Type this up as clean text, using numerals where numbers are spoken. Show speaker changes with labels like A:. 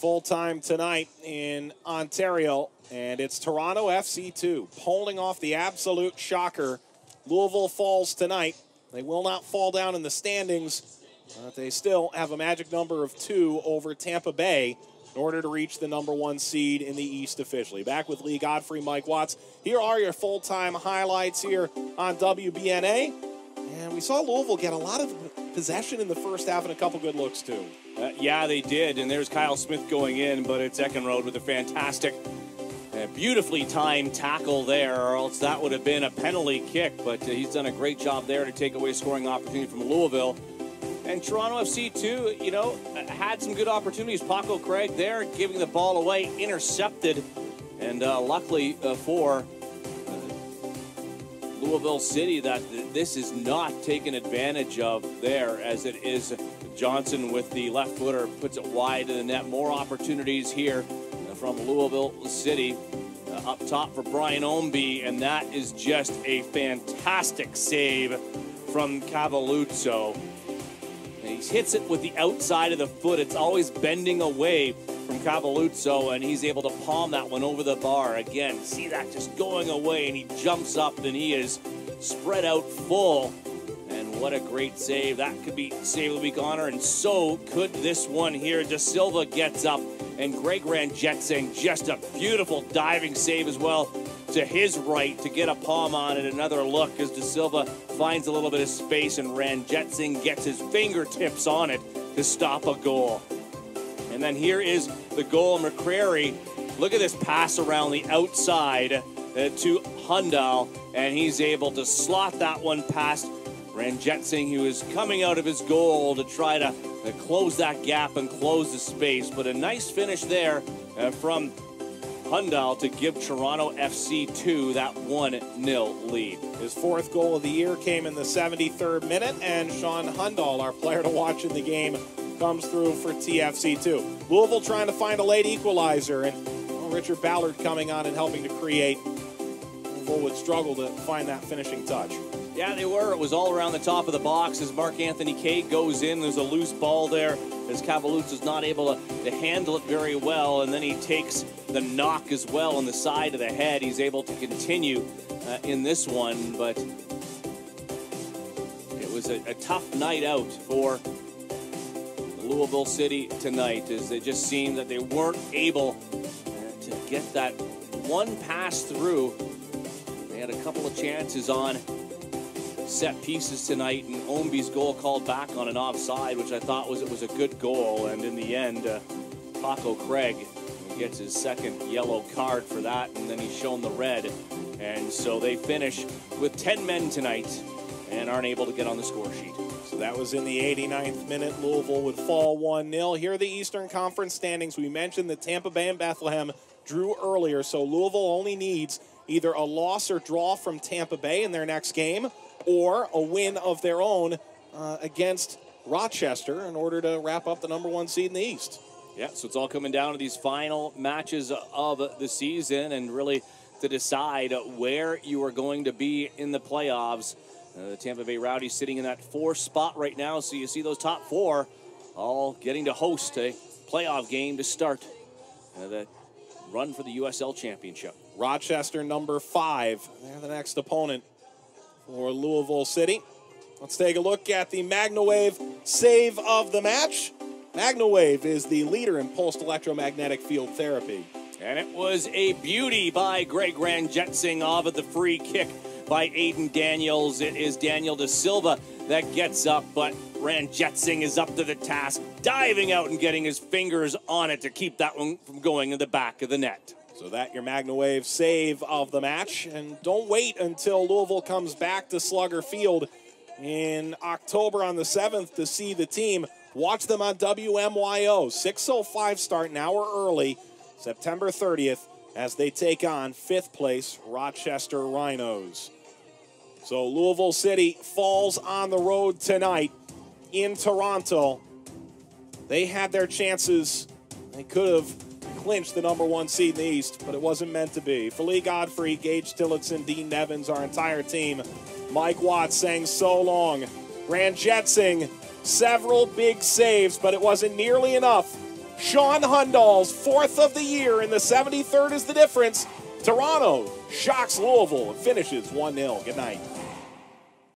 A: full time tonight in Ontario, and it's Toronto FC 2 pulling off the absolute shocker. Louisville falls tonight. They will not fall down in the standings, but they still have a magic number of 2 over Tampa Bay in order to reach the #1 seed in the East officially. Back with Lee Godfrey, Mike Watts. Here are your full-time highlights here on WBNA. And we saw Louisville get a lot of possession in the first half and a couple good looks, too.
B: Yeah, they did. And there's Kyle Smith going in, but it's Eckenrode with a fantastic, beautifully timed tackle there, or else that would have been a penalty kick. But he's done a great job there to take away a scoring opportunity from Louisville. And Toronto FC, too, you know, had some good opportunities. Paco Craig there giving the ball away, intercepted. And luckily for Louisville City that this is not taken advantage of there, as it is Johnson with the left footer puts it wide to the net. More opportunities here from Louisville City. Up top for Brian Ombie, and that is just a fantastic save from Cavalluzzo. He hits it with the outside of the foot. It's always bending away from Cavalluzzo, and he's able to palm that one over the bar. Again, see that just going away, and he jumps up, and he is spread out full. And what a great save. That could be Save of the Week honor, and so could this one here. De Silva gets up, and Greg Ranjetsing, just a beautiful diving save as well to his right to get a palm on it. Another look as De Silva finds a little bit of space, and Ranjetsing gets his fingertips on it to stop a goal. And then here is the goal. McCrary, look at this pass around the outside to Hundal, and he's able to slot that one past Ranjetsing, who is coming out of his goal to try to close that gap and close the space. But a nice finish there from Hundal to give Toronto FC 2 that 1-0 lead.
A: His 4th goal of the year came in the 73rd minute, and Sean Hundal, our player to watch in the game, comes through for TFC2. Louisville trying to find a late equalizer, and Richard Ballard coming on and helping to create. Louisville would struggle to find that finishing touch.
B: Yeah, they were. It was all around the top of the box as Mark-Anthony Kay goes in. There's a loose ball there as Cavalluzzo is not able to handle it very well, and then he takes the knock as well on the side of the head. He's able to continue in this one, but it was a tough night out for Louisville City tonight, as they just seemed that they weren't able to get that one pass through. They had a couple of chances on set pieces tonight, and Ombie's goal called back on an offside, which I thought was a good goal. And in the end, Paco Craig gets his 2nd yellow card for that, and then he's shown the red. And so they finish with 10 men tonight and aren't able to get on the score sheet.
A: So that was in the 89th minute. Louisville would fall 1-0. Here are the Eastern Conference standings. We mentioned that Tampa Bay and Bethlehem drew earlier, so Louisville only needs either a loss or draw from Tampa Bay in their next game, or a win of their own against Rochester in order to wrap up the #1 seed in the East.
B: Yeah, so it's all coming down to these final matches of the season, and really to decide where you are going to be in the playoffs. The Tampa Bay Rowdies sitting in that 4th spot right now, so you see those top 4 all getting to host a playoff game to start the run for the USL Championship.
A: Rochester #5, they're the next opponent for Louisville City. Let's take a look at the MagnaWave save of the match. MagnaWave is the leader in pulsed electromagnetic field therapy.
B: And it was a beauty by Greg Ranjetsing off of the free kick by Aiden Daniels. It is Daniel De Silva that gets up, but Ranjetsing is up to the task, diving out and getting his fingers on it to keep that one from going in the back of the net.
A: So that your MagnaWave save of the match. And don't wait until Louisville comes back to Slugger Field in October on the 7th to see the team. Watch them on WMYO. 6:05 start, an hour early, September 30th, as they take on 5th place Rochester Rhinos. So Louisville City falls on the road tonight in Toronto. They had their chances. They could have clinched the #1 seed in the East, but it wasn't meant to be. For Lee Godfrey, Gage Tillotson, Dean Nevins, our entire team, Mike Watts saying so long. Ranjetsing, several big saves, but it wasn't nearly enough Sean Hundall's 4th of the year, and the 73rd is the difference. Toronto shocks Louisville and finishes 1-0. Good night.